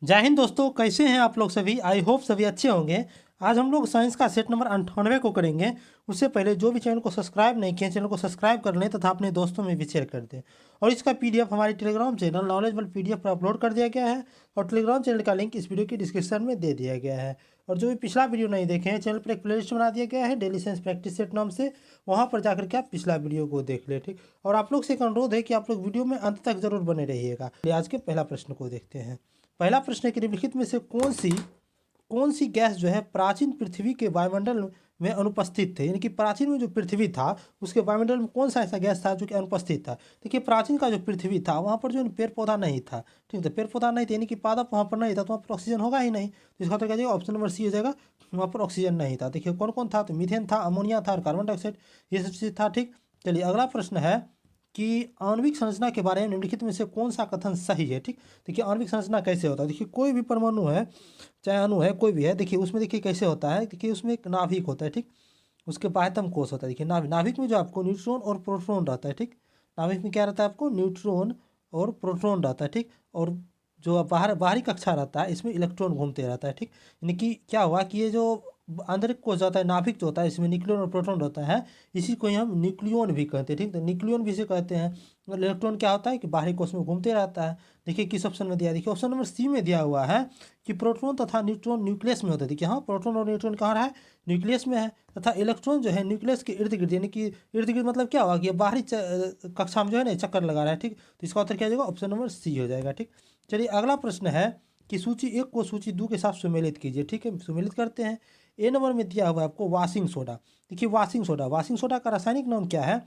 जय हिंद दोस्तों, कैसे हैं आप लोग सभी। आई होप सभी अच्छे होंगे। आज हम लोग साइंस का सेट नंबर 98 को करेंगे। उससे पहले जो भी चैनल को सब्सक्राइब नहीं किए चैनल को सब्सक्राइब कर लें तथा अपने दोस्तों में भी शेयर कर दें। और इसका पीडीएफ हमारे टेलीग्राम चैनल नॉलेजबल पीडीएफ पर अपलोड कर दिया गया है और टेलीग्राम चैनल का लिंक इस वीडियो की डिस्क्रिप्शन में दे दिया गया है। और जो भी पिछला वीडियो नहीं देखे हैं, चैनल पर एक प्लेलिस्ट बना दिया गया है डेली साइंस प्रैक्टिस सेट नाम से, वहाँ पर जाकर के आप पिछला वीडियो को देख ले। ठीक, और आप लोग से एक अनुरोध है कि आप लोग वीडियो में अंत तक जरूर बने रहिएगा। आज के पहला प्रश्न को देखते हैं। पहला प्रश्न है कि निम्नलिखित में से कौन सी गैस जो है प्राचीन पृथ्वी के वायुमंडल में अनुपस्थित थे। यानी कि प्राचीन में जो पृथ्वी था उसके वायुमंडल में कौन सा ऐसा गैस था जो कि अनुपस्थित था। देखिए, प्राचीन का जो पृथ्वी था वहाँ पर जो पेड़ पौधा नहीं था। ठीक है, पेड़ पौधा नहीं था यानी कि पादप वहाँ पर नहीं था, तो वहाँ पर ऑक्सीजन होगा ही नहीं। तो इसका उत्तर क्या जाएगा, ऑप्शन नंबर सी हो जाएगा। वहाँ पर ऑक्सीजन नहीं था। देखिए कौन कौन था, तो मीथेन था, अमोनिया था और कार्बन डाइऑक्साइड, ये सब चीज़ था। ठीक, चलिए अगला प्रश्न है कि आणविक संरचना के बारे में निम्नलिखित में से कौन सा कथन सही है। ठीक, देखिए आणविक संरचना कैसे होता है। देखिए कोई भी परमाणु है, चाहे अणु है, कोई भी है, देखिए उसमें देखिए कैसे होता है। देखिए उसमें एक नाभिक होता है। ठीक, उसके बाह्यतम कोश होता है। देखिए नाभिक में जो आपको न्यूट्रॉन और प्रोटॉन रहता है। ठीक, नाभिक में क्या रहता है, आपको न्यूट्रॉन और प्रोटॉन रहता है। ठीक, और जो बाहरी कक्षा रहता है इसमें इलेक्ट्रॉन घूमते रहता है। ठीक, यानी कि क्या हुआ कि ये जो आंतरिक कोश जाता है, नाभिक जो होता है, इसमें न्यूक्लियन और प्रोटॉन होता है, इसी को ही हम न्यूक्लियन भी कहते हैं। ठीक, तो न्यूक्लियन भी इसे कहते हैं। और इलेक्ट्रॉन क्या होता है कि बाहरी कोश में घूमते रहता है। देखिए किस ऑप्शन में दिया, देखिए ऑप्शन नंबर सी में दिया हुआ है कि प्रोटॉन तथा न्यूट्रॉन न्यूक्लियस में होता है। देखिए हाँ, प्रोटॉन और न्यूट्रॉन कहाँ है, न्यूक्लियस में है। तथा इलेक्ट्रॉन जो है न्यूक्लियस के इर्द गिर्द, यानी कि इर्द गिर्द मतलब क्या हुआ कि ये बाहरी कक्षा में जो है ना चक्कर लगा रहा है। ठीक, तो इसका उत्तर क्या हो जाएगा, ऑप्शन नंबर सी हो जाएगा। ठीक, चलिए अगला प्रश्न है कि सूची 1 को सूची 2 के साथ सुमेलित कीजिए। ठीक है, सुमेलित करते हैं। ए नंबर में दिया हुआ है आपको वाशिंग सोडा। देखिए वाशिंग सोडा का रासायनिक नाम क्या है।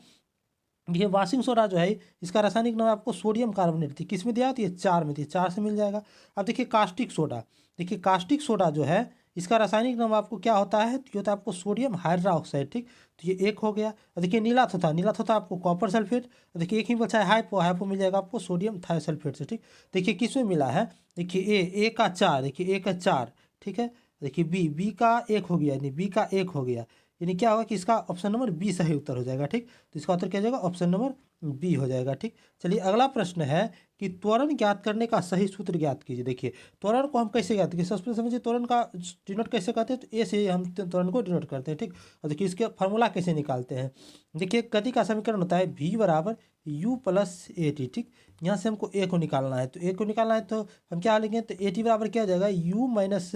देखिए वाशिंग सोडा जो है इसका रासायनिक नाम आपको सोडियम कार्बोनेट थी। किस में दिया, तो ये 4 में थी, 4 से मिल जाएगा। अब देखिए कास्टिक सोडा, देखिए कास्टिक सोडा जो है इसका रासायनिक नाम आपको क्या होता है, तो ये होता है आपको सोडियम हाइड्रोक्साइड। ठीक, तो ये एक हो गया। और देखिए नीला था आपको कॉपर सल्फेट। देखिए एक ही बचा है हाइपो मिल जाएगा आपको सोडियम थायोसल्फेट से। ठीक, देखिए किस में मिला है, देखिए ए का 4, देखिए ए का 4। ठीक है, देखिए बी का 1 हो गया, यानी बी का 1 हो गया, यानी क्या होगा कि इसका ऑप्शन नंबर बी सही उत्तर हो जाएगा। ठीक, तो इसका उत्तर क्या हो जाएगा, ऑप्शन नंबर बी हो जाएगा। ठीक, चलिए अगला प्रश्न है कि त्वरण ज्ञात करने का सही सूत्र ज्ञात कीजिए। देखिए त्वरण को हम कैसे ज्ञात करें, सबसे समझिए त्वरण का डिनोट कैसे करते हैं, तो ए से हम त्वरण को डिनोट करते हैं। ठीक, और देखिए इसके फार्मूला कैसे निकालते हैं। देखिए गति का समीकरण होता है v बराबर u प्लस ए टी। ठीक, यहाँ से हमको ए को निकालना है, तो ए को निकालना है तो हम क्या लेंगे, तो ए टी बराबर क्या हो जाएगा, u minus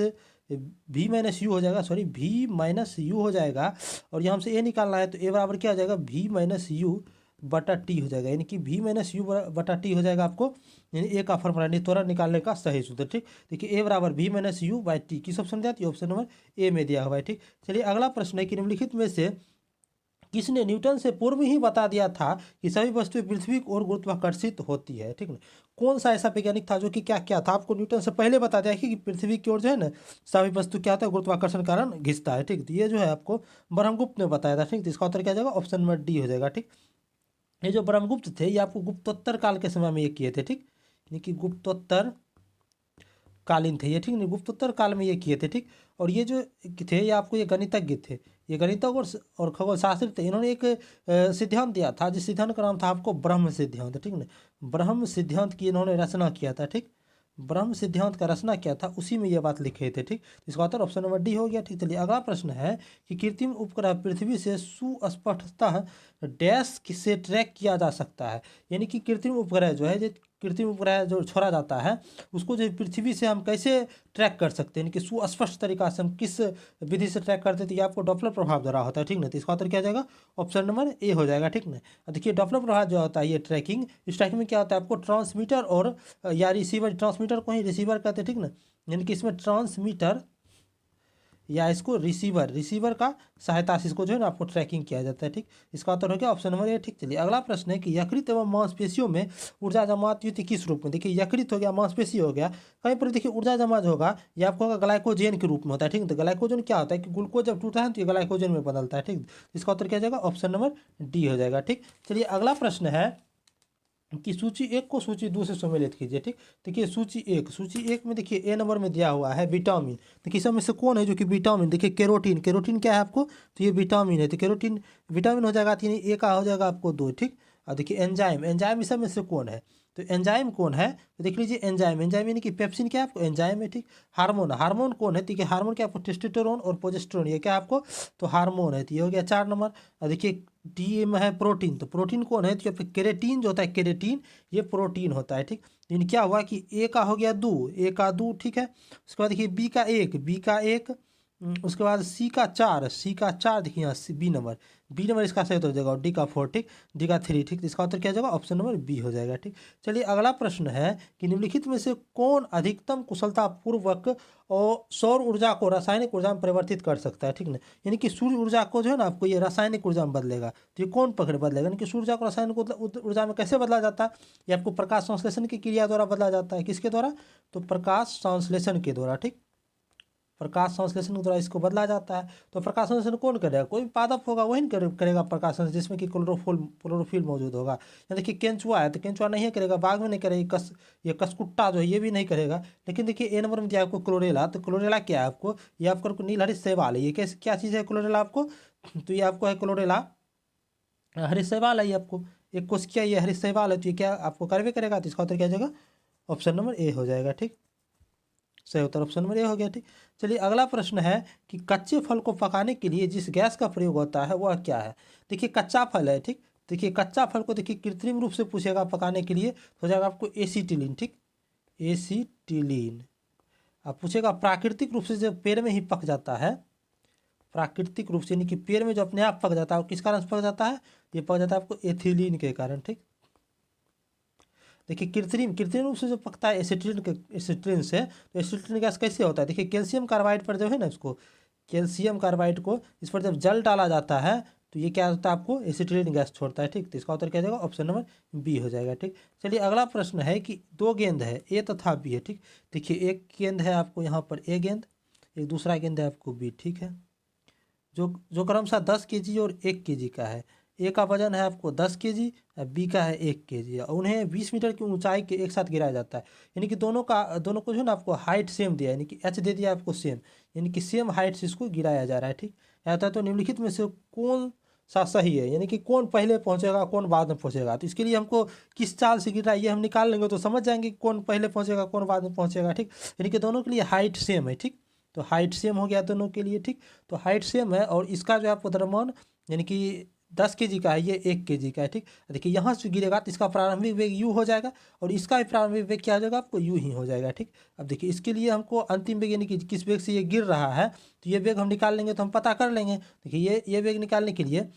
v minus you हो जाएगा, सॉरी v माइनस यू हो जाएगा। और यहाँ से ए निकालना है तो ए बराबर क्या हो जाएगा, v माइनस यू बटा टी हो जाएगा, यानी कि v माइनस यू बटा टी हो जाएगा आपको, यानी ए का फॉर्मूला यानी त्वरण निकालने का सही सूत्र। ठीक, देखिए ए बराबर v minus you by T, किस ऑप्शन दिया, तो ऑप्शन नंबर ए में दिया हुआ है। ठीक, चलिए अगला प्रश्न है कि निम्नलिखित में से किसने न्यूटन से पूर्व ही बता दिया था कि सभी वस्तुएं पृथ्वी की ओर गुरुत्वाकर्षित होती है। ठीक ना, कौन सा ऐसा वैज्ञानिक था जो कि क्या क्या था, आपको न्यूटन से पहले बता दिया कि पृथ्वी की ओर जो है ना सभी वस्तु क्या होता है, गुरुत्वाकर्षण कारण घिसता है। ठीक, तो ये जो है आपको ब्रह्मगुप्त ने बताया था। ठीक, तो इसका उत्तर क्या जाएगा, ऑप्शन नंबर डी हो जाएगा। ठीक, ये जो ब्रह्मगुप्त थे ये आपको गुप्तोत्तर काल के समय में ये किए थे। ठीक, यानी कि गुप्तोत्तर कालीन थे ये। ठीक, नहीं गुप्तोत्तर काल में ये किए थे। ठीक, और ये जो थे ये आपको ये गणितज्ञ थे, ये गणितज्ञ और खगोल शास्त्री थे। इन्होंने एक सिद्धांत दिया था जिस सिद्धांत का नाम था आपको ब्रह्म सिद्धांत। ठीक ना, ब्रह्म सिद्धांत की इन्होंने रचना किया था। ठीक, ब्रह्म सिद्धांत का रचना किया था, उसी में ये बात लिखे थे। ठीक, इसका उत्तर ऑप्शन नंबर डी हो गया। ठीक, चलिए अगला प्रश्न है कि कृत्रिम उपग्रह पृथ्वी से सुस्पष्टतः डैश से ट्रैक किया जा सकता है। यानी कि कृत्रिम उपग्रह जो है, जो कृत्रिम उपग्रह जो छोड़ा जाता है उसको जो पृथ्वी से हम कैसे ट्रैक कर सकते हैं, यानी कि सुस्पष्ट तरीका से हम किस विधि से ट्रैक करते हैं, तो ये आपको डॉपलर प्रभाव द्वारा होता है। ठीक ना, तो इसका उत्तर क्या जाएगा, ऑप्शन नंबर ए हो जाएगा। ठीक ना, देखिए डॉपलर प्रभाव जो होता है ये ट्रैकिंग, इस ट्रैकिंग में क्या होता है, आपको ट्रांसमीटर और या रिसीवर, ट्रांसमीटर को ही रिसीवर कहते हैं। ठीक ना, यानी कि इसमें ट्रांसमीटर या इसको रिसीवर रिसीवर का सहायता से इसको जो है ना आपको ट्रैकिंग किया जाता है। ठीक, इसका उत्तर हो गया ऑप्शन नंबर ए। ठीक, चलिए अगला प्रश्न है कि यकृत एवं मांसपेशियों में ऊर्जा जमात युति किस रूप में। देखिए यकृत हो गया, मांसपेशी हो गया, कहीं पर देखिए ऊर्जा जमा जो होगा ये आपको होगा ग्लाइकोजन के रूप में होता है। ठीक, तो ग्लाइकोजन क्या होता है कि ग्लूकोज जब टूटता है तो ये ग्लाइकोजन में बदलता है। ठीक, इसका उत्तर क्या जाएगा, ऑप्शन नंबर डी हो जाएगा। ठीक, चलिए अगला प्रश्न है कि सूची 1 को सूची 2 से सम्मिलित कीजिए। ठीक, देखिए सूची एक में देखिए ए नंबर में दिया हुआ है विटामिन। देखिए सब में से कौन है जो कि विटामिन, देखिए केरोटीन, केरोटीन क्या है आपको, तो ये विटामिन है, तो केरोटीन विटामिन हो जाएगा, तो ए का हो जाएगा आपको 2। ठीक, और देखिए एंजाइम, एंजाइम इस सब में से कौन है, तो एंजाइम कौन है, तो देख लीजिए एंजाइम, एंजाइम यानी कि पेप्सिन क्या है आपको एंजाइम है, ठीक। हार्मोन, हार्मोन कौन है, ठीक है, हार्मोन क्या आपको टेस्टोस्टेरोन और प्रोजेस्टेरोन, ये क्या आपको तो हार्मोन है, तो ये हो गया 4 नंबर। और देखिए डी में है प्रोटीन, तो प्रोटीन कौन है, तो केरेटीन जो होता है केरेटीन, ये प्रोटीन होता है, ठीक। यानी क्या हुआ कि ए का हो गया 2, ए का 2, ठीक है। उसके बाद देखिए बी का 1, बी का 1, उसके बाद सी का 4, सी का 4, देखिए यहाँ बी नंबर, बी नंबर इसका सही हो जाएगा, और डी का 4, ठीक, डी का 3, ठीक। इसका उत्तर क्या हो जाएगा, ऑप्शन नंबर बी हो जाएगा, ठीक। चलिए अगला प्रश्न है कि निम्नलिखित में से कौन अधिकतम कुशलता पूर्वक और सौर ऊर्जा को रासायनिक ऊर्जा में परिवर्तित कर सकता है, ठीक ना। यानी कि सूर्य ऊर्जा को जो है ना आपको ये रासायनिक ऊर्जा में बदलेगा, तो ये कौन पकड़ बदलेगा, यानी कि सूर्य ऊर्जा को रासायनिक ऊर्जा में कैसे बदला जाता है, ये आपको प्रकाश संश्लेषण की क्रिया द्वारा बदला जाता है, किसके द्वारा, तो प्रकाश संश्लेषण के द्वारा, ठीक। प्रकाश संश्लेषण के द्वारा इसको बदला जाता है। तो प्रकाश संश्लेषण कौन करेगा, कोई भी पादप होगा वही करेगा प्रकाश संश्लेषण, जिसमें कि क्लोरोफिल मौजूद होगा। या देखिए केंचुआ है, तो केंचुआ नहीं करेगा, बाघ में नहीं करेगा, ये कसकुट्टा जो है ये भी नहीं करेगा। लेकिन देखिए ए नंबर में दिया आपको क्लोरेला, तो क्लोरेला क्या है आपको, ये आपको नीलहरित शैवाल है, ये कैसे क्या चीज़ है क्लोरेला आपको, तो ये आपको है क्लोरेला हरित शैवाल है, ये आपको एक कोशिका ये हरित शैवाल है, तो ये क्या आपको कार्य करेगा, तो इसका उत्तर क्या हो जाएगा, ऑप्शन नंबर ए हो जाएगा, ठीक। सही उत्तर ऑप्शन नंबर ए हो गया, ठीक। चलिए अगला प्रश्न है कि कच्चे फल को पकाने के लिए जिस गैस का प्रयोग होता है वह क्या है। देखिए कच्चा फल है, ठीक। देखिए कच्चा फल को देखिए कृत्रिम रूप से पूछेगा पकाने के लिए, तो हो जाएगा आपको एसीटिलीन, ठीक, एसीटिलीन। अब पूछेगा प्राकृतिक रूप से जो पेड़ में ही पक जाता है, प्राकृतिक रूप से यानी कि पेड़ में जो अपने आप पक जाता है, वो किस कारण से पक जाता है, ये पक जाता है आपको एथिलीन के कारण, ठीक। देखिए कृत्रिम कृत्रिम रूप से जो पकता है एसिटिलीन से, तो एसिटिलीन गैस कैसे होता है, देखिए कैल्शियम कार्बाइड पर जो है ना इसको, कैल्शियम कार्बाइड को इस पर जब जल डाला जाता है तो ये क्या होता है आपको एसिटिलीन गैस छोड़ता है, ठीक। तो इसका उत्तर क्या जाएगा, ऑप्शन नंबर बी हो जाएगा, ठीक। चलिए अगला प्रश्न है कि 2 गेंद है ए तथा बी है, ठीक। देखिए एक गेंद है आपको यहाँ पर ए गेंद, एक दूसरा गेंद है आपको बी, ठीक है, जो जो क्रमशः 10 kg और 1 kg का है। ए का वजन है आपको 10 kg, बी का है 1 kg, और उन्हें 20 मीटर की ऊंचाई के एक साथ गिराया जाता है। यानी कि दोनों को जो है ना आपको हाइट सेम दिया है, यानी कि एच दे दिया आपको सेम, यानी कि सेम हाइट से इसको गिराया जा रहा है, ठीक। आता है तो निम्नलिखित में से कौन सा सही है, यानी कि कौन पहले पहुंचेगा कौन बाद में पहुंचेगा, तो इसके लिए हमको किस चाल से गिर रहा है ये हम निकाल लेंगे तो समझ जाएंगे कौन पहले पहुंचेगा कौन बाद में पहुंचेगा, ठीक। यानी कि दोनों के लिए हाइट सेम है, ठीक। तो हाइट सेम हो गया दोनों के लिए, ठीक। तो हाइट सेम है और इसका जो है आपको द्रव्यमान यानी कि 10 kg का है, ये 1 kg का है, ठीक। देखिए यहाँ से गिरेगा तो इसका प्रारंभिक वेग u हो जाएगा और इसका भी प्रारंभिक वेग क्या हो जाएगा आपको u ही हो जाएगा, ठीक। अब देखिए इसके लिए हमको अंतिम वेग यानी कि किस वेग से ये गिर रहा है, तो ये वेग हम निकाल लेंगे तो हम पता कर लेंगे। देखिए ये वेग निकालने के लिए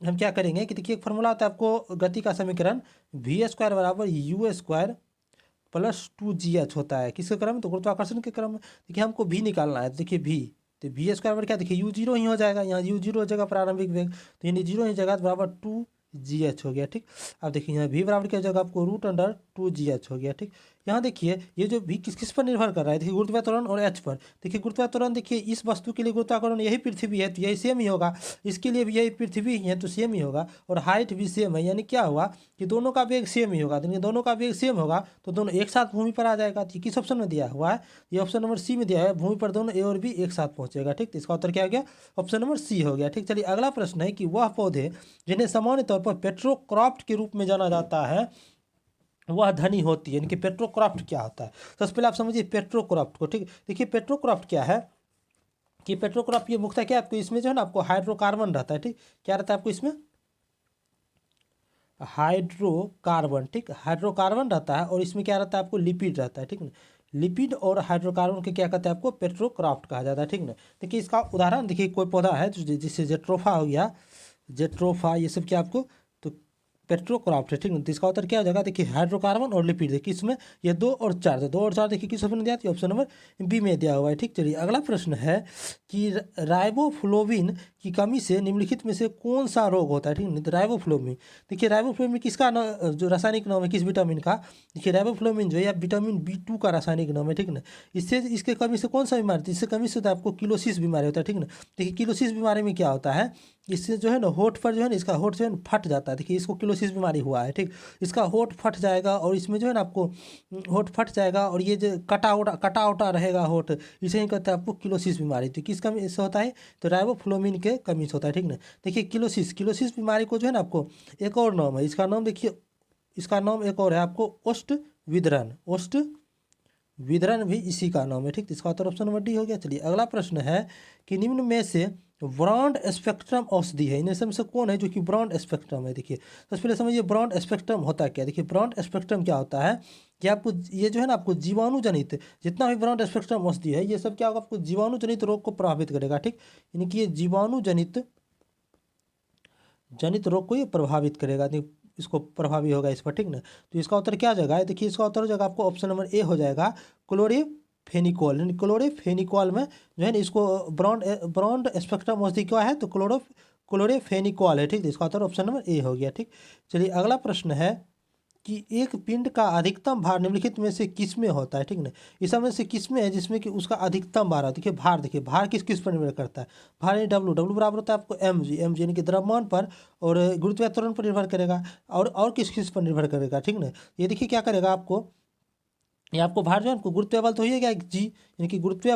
हम क्या करेंगे कि देखिए एक फॉर्मूला होता है आपको गति का समीकरण, v² बराबर u² +2gh होता है, किसके क्रम में, तो गुरुत्वाकर्षण के क्रम में। देखिए हमको भी निकालना है, तो देखिए भी, तो v² बराबर क्या, देखिए u0 ही हो जाएगा, यहाँ u0 हो जाएगा प्रारंभिक वेग, तो यानी 0 ही जगह बराबर 2gh हो गया, ठीक। अब देखिए यहाँ v बराबर क्या हो जाएगा आपको √2gh हो गया, ठीक। यहाँ देखिए ये जो भी किस किस पर निर्भर कर रहा है, देखिए गुरुत्वाकर्षण और h पर। देखिए गुरुत्वाकर्षण देखिए इस वस्तु के लिए गुरुत्वाकर्षण यही पृथ्वी है तो यही सेम ही होगा, इसके लिए भी यही पृथ्वी ही है तो सेम ही होगा, और हाइट भी सेम है, यानी क्या हुआ कि दोनों का वेग सेम ही होगा। तो दोनों का वेग सेम होगा तो दोनों एक साथ भूमि पर आ जाएगा। तो किस ऑप्शन में दिया हुआ है, ये ऑप्शन नंबर सी में दिया है, भूमि पर दोनों ए और बी एक साथ पहुंचेगा, ठीक। तो इसका उत्तर क्या हो गया, ऑप्शन नंबर सी हो गया, ठीक। चलिए अगला प्रश्न है कि वह पौधे जिन्हें सामान्य तौर पर पेट्रोक्रॉप्ट के रूप में जाना जाता है वह धनी होती है, यानी कि पेट्रोक्रॉप्ट क्या होता है। तो सबसे पहले आप समझिए पेट्रोक्रॉप्ट को, ठीक। देखिए पेट्रोक्रॉप्ट क्या है कि पेट्रोक्रॉप्ट ये मुख्यतः क्या आपको इसमें जो है ना आपको हाइड्रोकार्बन रहता है, ठीक। क्या रहता है आपको इसमें हाइड्रोकार्बन, ठीक, हाइड्रोकार्बन रहता है और इसमें क्या रहता है आपको लिपिड रहता है, ठीक ना। लिपिड और हाइड्रोकार्बन के क्या कहते हैं आपको पेट्रोक्राफ्ट कहा जाता है, ठीक ना। देखिए इसका उदाहरण देखिए कोई पौधा है जिससे जेट्रोफा हो गया, जेट्रोफा ये सब क्या आपको तो पेट्रोक्राफ्ट है, ठीक ना। तो इसका उत्तर क्या हो जाएगा, देखिए हाइड्रोकार्बन और लिपिड, देखिए इसमें ये 2 और 4, तो 2 और 4 देखिए किस ऑप्शन में दिया है, ऑप्शन नंबर बी में दिया हुआ है, ठीक। चलिए अगला प्रश्न है कि राइबोफ्लोविन की कमी से निम्नलिखित में से कौन सा रोग होता है, ठीक है। तो राइबोफ्लोविन देखिए राइबोफ्लोविन किसका जो रासायनिक नाम है किस विटामिन का, देखिए राइबोफ्लोविन जो है विटामिन B2 का रासायनिक नाम है, ठीक ना। इससे इसके कमी से कौन सा बीमारी होती है, इससे कमी से होता है आपको किलोसिस बीमारी होता है, ठीक ना। देखिए किलोसिस बीमारी में क्या होता है, इससे जो है ना होठ पर जो है ना इसका होठ जो है ना फट जाता है, देखिए इसको किलोसिस बीमारी हुआ है, ठीक। इसका होठ फट जाएगा और इसमें जो है ना आपको होठ फट जाएगा और ये जो कटा उटा रहेगा होठ, इसे ही कहते हैं आपको किलोसिस बीमारी। तो किस कमी से होता है, तो राइबोफ्लोविन के कमी से होता है, ठीक ना। देखिए किलोसिस बीमारी को जो है ना आपको एक और नाम है, इसका नाम देखिए इसका नाम एक और है आपको ओस्ट विदरन, ओस्ट विदरन भी इसी का नाम है, ठीक। तो इसका उत्तर ऑप्शन नंबर डी हो गया। चलिए अगला प्रश्न है कि निम्न में से ब्रॉड स्पेक्ट्रम औषधि है, इनमें से कौन है जो कि ब्रॉड स्पेक्ट्रम है। देखिए सबसे पहले समझिए ब्रॉड स्पेक्ट्रम होता है क्या। देखिए ब्रॉड स्पेक्ट्रम क्या होता है कि आपको ये जो है ना आपको जीवाणु जनित जितना भी ब्रॉड स्पेक्ट्रम औषधि है ये सब क्या होगा, आपको जीवाणु जनित रोग को प्रभावित करेगा, ठीक। यानी कि ये जीवाणु जनित रोग को ये प्रभावित करेगा, इसको प्रभावी होगा इस पर, ठीक ना। तो इसका उत्तर क्या जगह है, देखिए इसका उत्तर हो जाएगा आपको ऑप्शन नंबर ए हो जाएगा, क्लोरोफेनिकोल। यानी क्लोरोफेनिकोल में जो है ना इसको ब्रॉड स्पेक्ट्रम औषधि क्या है, तो क्लोरोफेनिकोल है, ठीक। तो इसका उत्तर ऑप्शन नंबर ए हो गया, ठीक। चलिए अगला प्रश्न है कि एक पिंड का अधिकतम भार निम्नलिखित में से किस में होता है, ठीक ना। इस में से किस में है जिसमें कि उसका अधिकतम भार है। देखिए भार किस किस पर निर्भर करता है। भार यानी डब्ल्यू बराबर होता है आपको एम जी यानी कि द्रव्यमान पर, और गुरुत्वाकर्षण पर निर्भर करेगा, और किस किस पर निर्भर करेगा, ठीक ना। ये देखिए क्या करेगा आपको, ये आपको भार जो है आपको गुरुत्वीय बल तो ही है जी, यानी कि गुरुत्वीय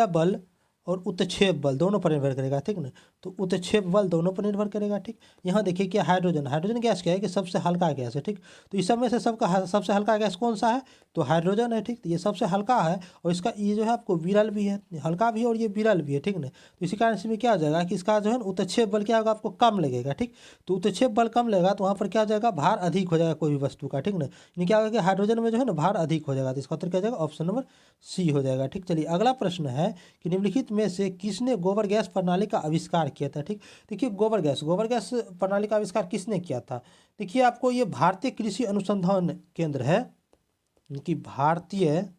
बल और उत्क्षेप बल दोनों पर निर्भर करेगा, ठीक ना। तो उत्क्षेप बल दोनों पर निर्भर करेगा, ठीक। यहाँ देखिए कि हाइड्रोजन गैस क्या है कि सबसे हल्का गैस है, ठीक। तो इस सब में से सबसे हल्का गैस कौन सा है, तो हाइड्रोजन है, ठीक। तो ये सबसे हल्का है और इसका ये जो है आपको विरल भी है, हल्का भी है और ये विरल भी है, ठीक ना। तो इसी कारण से क्या हो जाएगा कि इसका जो है उत्क्षेप बल क्या होगा, आपको कम लगेगा, ठीक। तो उत्क्षेप बल कम लगेगा तो वहाँ पर क्या हो जाएगा, भार अधिक हो जाएगा कोई भी वस्तु का, ठीक ना। यानी क्या होगा कि हाइड्रोजन में जो है ना भार अधिक हो जाएगा। तो इसका उत्तर क्या हो जाएगा, ऑप्शन नंबर सी हो जाएगा, ठीक। चलिए अगला प्रश्न है कि निम्नलिखित में से किसने गोबर गैस प्रणाली का आविष्कार किया था, ठीक। देखिए गोबर गैस प्रणाली का आविष्कार किसने किया था। देखिए आपको ये भारतीय कृषि अनुसंधान केंद्र है, कि भारतीय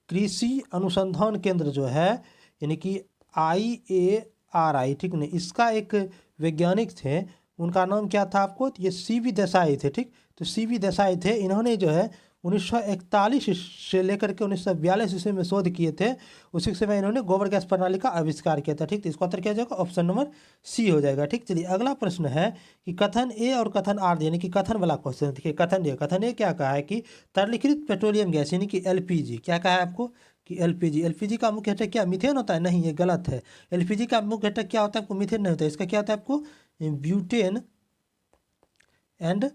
कृषि अनुसंधान केंद्र जो है यानी कि IARI, ठीक नहीं, इसका एक वैज्ञानिक थे, उनका नाम क्या था आपको, तो ये CB देसाई थे, ठीक। तो CB देसाई थे, इन्होंने जो है 1941 से लेकर के 1942 ईस्वी में शोध किए थे। उसी समय इन्होंने गोबर गैस प्रणाली का आविष्कार किया था, ठीक। तो इसका उत्तर क्या हो जाएगा, ऑप्शन नंबर सी हो जाएगा, ठीक। चलिए अगला प्रश्न है कि कथन ए और कथन आर यानी कि कथन वाला क्वेश्चन। देखिए कथन ए क्या कहा है कि तरलीकृत पेट्रोलियम गैस यानी कि LPG क्या कहा है आपको कि एलपीजी का मुख्य घटक क्या मीथेन होता है, नहीं ये गलत है। एलपीजी का मुख्य घटक क्या होता है, आपको मीथेन नहीं होता है, इसका क्या होता है आपको ब्यूटेन एंड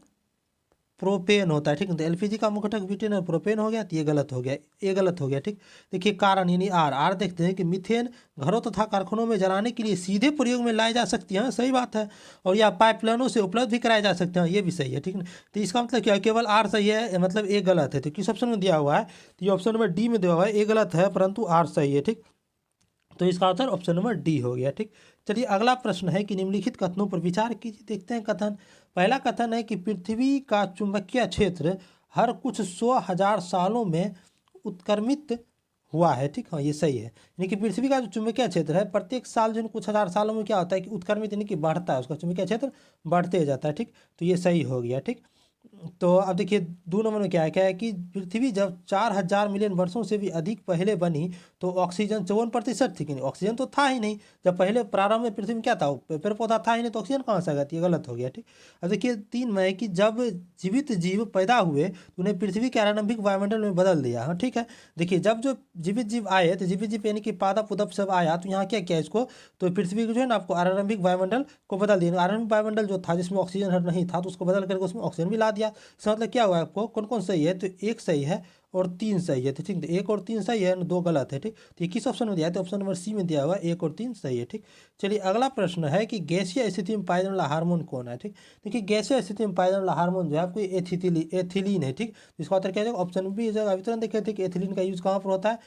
प्रोपेन होता है, ठीक है। तो एलपीजी का मुख्य घटक ब्यूटेन और प्रोपेन हो गया, तो ये गलत हो गया, ये गलत हो गया, ठीक। देखिए कारण यानी आर देखते हैं कि मीथेन घरों तथा कारखानों में जलाने के लिए सीधे प्रयोग में लाई जा सकती है, सही बात है, और या पाइपलाइनों से उपलब्ध भी कराए जा सकते हैं, ये भी सही है, ठीक है। तो इसका मतलब क्या है, केवल आर सही है, मतलब ए गलत है। तो किस ऑप्शन में दिया हुआ है, तो ये ऑप्शन नंबर डी में दिया हुआ है, ए गलत है परंतु आर सही है, ठीक। तो इसका आंसर ऑप्शन नंबर डी हो गया, ठीक। चलिए अगला प्रश्न है कि निम्नलिखित कथनों पर विचार कीजिए। देखते हैं कथन। पहला कथन है कि पृथ्वी का चुंबकीय क्षेत्र हर कुछ 100,000 सालों में उत्क्रमित हुआ है, ठीक। हाँ ये सही है, यानी कि पृथ्वी का जो चुंबकीय क्षेत्र है प्रत्येक साल जो कुछ हजार सालों में क्या होता है कि उत्क्रमित यानी कि बढ़ता है, उसका चुंबकीय क्षेत्र बढ़ते जाता है, ठीक। तो ये सही हो गया, ठीक। तो अब देखिए 2 नंबर में क्या है कि पृथ्वी जब 4,000 मिलियन वर्षों से भी अधिक पहले बनी तो ऑक्सीजन 54% थी कि नहीं, ऑक्सीजन तो था ही नहीं। जब पहले प्रारंभ में पृथ्वी में क्या था, पेड़ पौधा था ही नहीं, तो ऑक्सीजन कहाँ से आ गया, ये गलत हो गया, ठीक। अब देखिए 3 में है कि जब जीवित जीव पैदा हुए तो उन्हें पृथ्वी के आरंभिक वायुमंडल में बदल दिया, हाँ ठीक है। देखिए जब जो जीवित जीव आए तो जीवित जीव यानी कि पादप उदप सब आया, तो यहाँ क्या किया इसको, तो पृथ्वी को जो है ना आपको आरंभिक वायुमंडल को बदल दिया। आरंभिक वायुमंडल जो था जिसमें ऑक्सीजन नहीं था तो उसको बदल करके उसमें ऑक्सीजन भी ला दिया। इसका मतलब क्या हुआ आपको, कौन कौन सही है, तो 1 सही है और 3 सही है, ठीक। तो 1 और 3 सही है, 2 गलत है, ठीक। तो ये किस ऑप्शन में दिया है, तो ऑप्शन नंबर सी में दिया हुआ 1 और 3 सही है, ठीक। चलिए अगला प्रश्न है कि गैसीय स्थिति में पाया जाने वाला हार्मोन कौन है, ठीक। देखिए गैसीय स्थिति में पाया जाने वाला हार्मोन जो है आपको एथिलीन है, ठीक। तो इसका उत्तर क्या है, ऑप्शन बी है। अभी तुरंत देखे थे कि एथिलीन का यूज कहाँ पर होता है,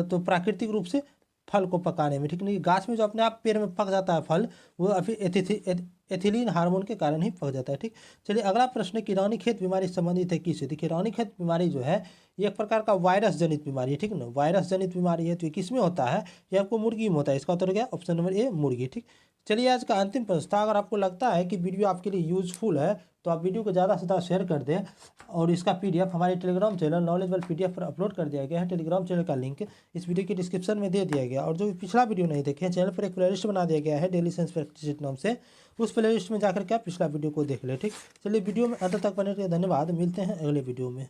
तो प्राकृतिक रूप से फल को पकाने में, ठीक नहीं, गाछ में जो अपने आप पेड़ में पक जाता है फल, वो अभी एथिलीन हार्मोन के कारण ही पक जाता है, ठीक। चलिए अगला प्रश्न है कि रानीखेत बीमारी संबंधित है किससे। देखिए रानीखेत बीमारी जो है ये एक प्रकार का वायरस जनित बीमारी है, ठीक ना, वायरस जनित बीमारी है। तो ये किसमें होता है, ये आपको मुर्गी में होता है। इसका उत्तर क्या, ऑप्शन नंबर ए मुर्गी, ठीक। चलिए आज का अंतिम प्रश्न था, अगर आपको लगता है कि वीडियो आपके लिए यूजफुल है तो आप वीडियो को ज़्यादा से ज़्यादा शेयर कर दें, और इसका PDF हमारे टेलीग्राम चैनल नॉलेजबल PDF पर अपलोड कर दिया गया है। टेलीग्राम चैनल का लिंक इस वीडियो के डिस्क्रिप्शन में दे दिया गया। और जो पिछला वीडियो नहीं देखे, चैनल पर एक प्लेलिस्ट बना दिया गया है डेली साइंस प्रैक्टिस नाम से, उस प्लेलिस्ट में जाकर के आप पिछला वीडियो को देख ले, ठीक। चलिए वीडियो में अंत तक बने रहिए, धन्यवाद, मिलते हैं अगले वीडियो में।